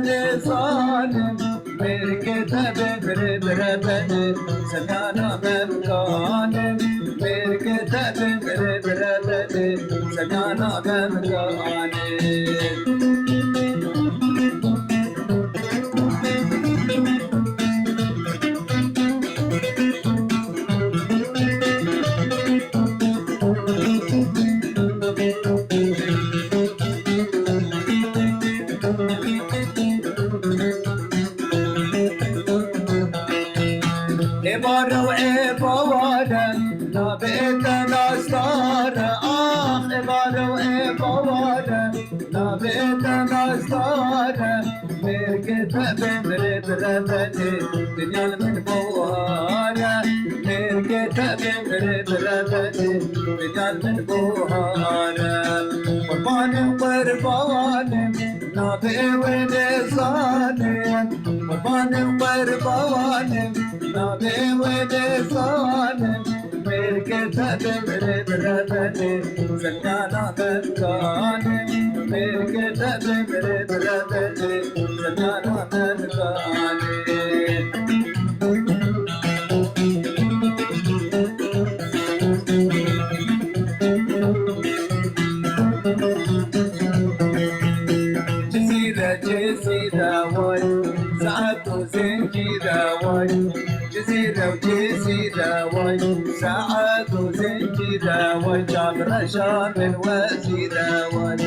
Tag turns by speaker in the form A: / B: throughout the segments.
A: ولسان مركتب بربربن سمعنا ممكان مركتب بربربن سمعنا ممكان إبارة وإبارة نبيت نستار إبارة وإبارة نبيت نستار مركتب بربربن دنيا من بوهارة مركتب بربربن دنيا من بوهارة قربان قربان نبي ولسان قربان قربان نبي ولسان مركتب بربربن سمعنا ممكان مركتب بربربن سمعنا ممكان جزيرة وي ساعته زنجيرة وي جزيرة وجزيرة وي ساعته زنجيرة وي جابر شامل وزيرة وي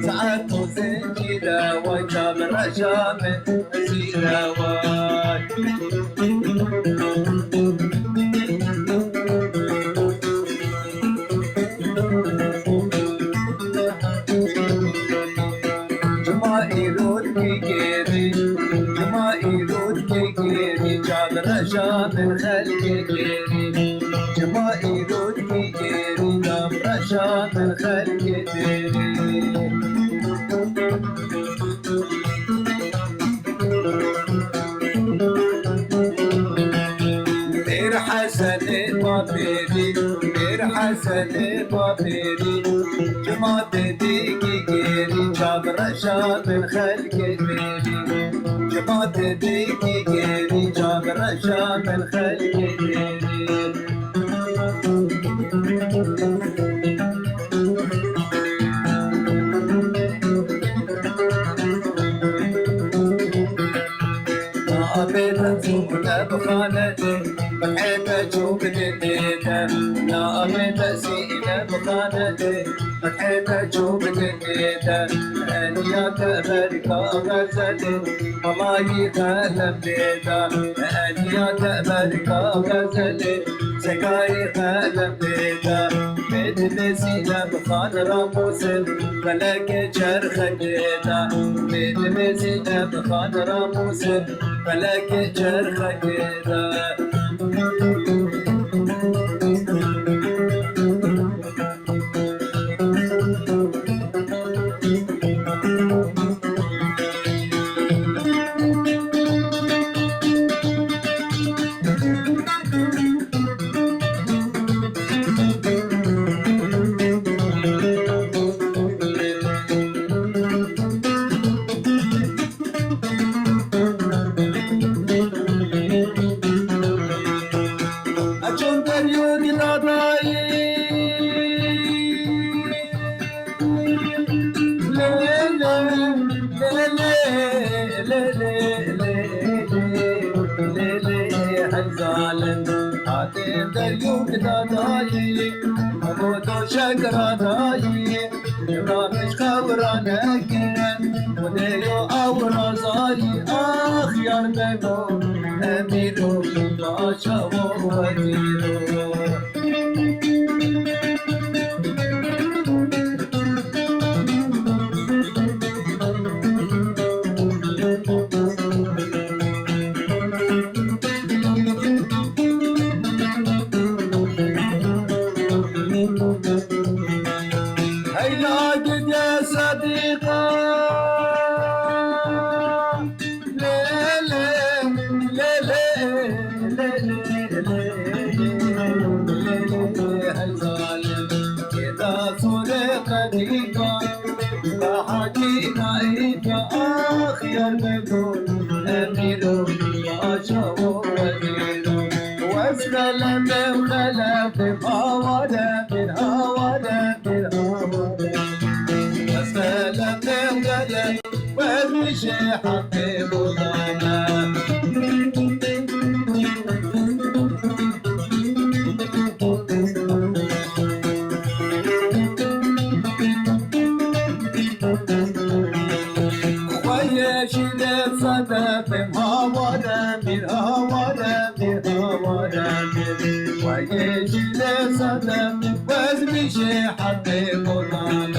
A: ساعته زنجيرة وي جابر شامل وزيرة وي من خلق تيري جمائي رودي تيري نبرشا من خلق تيري مير حسن بابيري مير حسن بابيري جماعة ديكي كيري جابرشا من خلق تيري جماعة ديكي كيري جابرشا من خلق تيري أبيت أزورنا بخانتي بحيث أشوف جديدة لا أبيت أسينا بخانتي بحيث أشوف جديدة أنيا تبركة غزتي وما يخلم بيدا أنيا تبركة غزتي سكاي خلم بيدا بيت سينا بخان راموسل فلك شرخ جيدا بيت سينا بخان راموسل فلك شرخ جيدا دريوك داداي أبودو شكرا داي رامش خبرانك وديو أورا زاي أخيار بيبو أميرو باشا ووزيرو بدون أمير باشا ووزير واسلم خلف هوانا من هوانا من هوانا واسلم خلف ومشي حبيب ضانا ويشيل صدف هوانا من هوانا من هوانا ويشيل صدف ومشي حبيب ضانا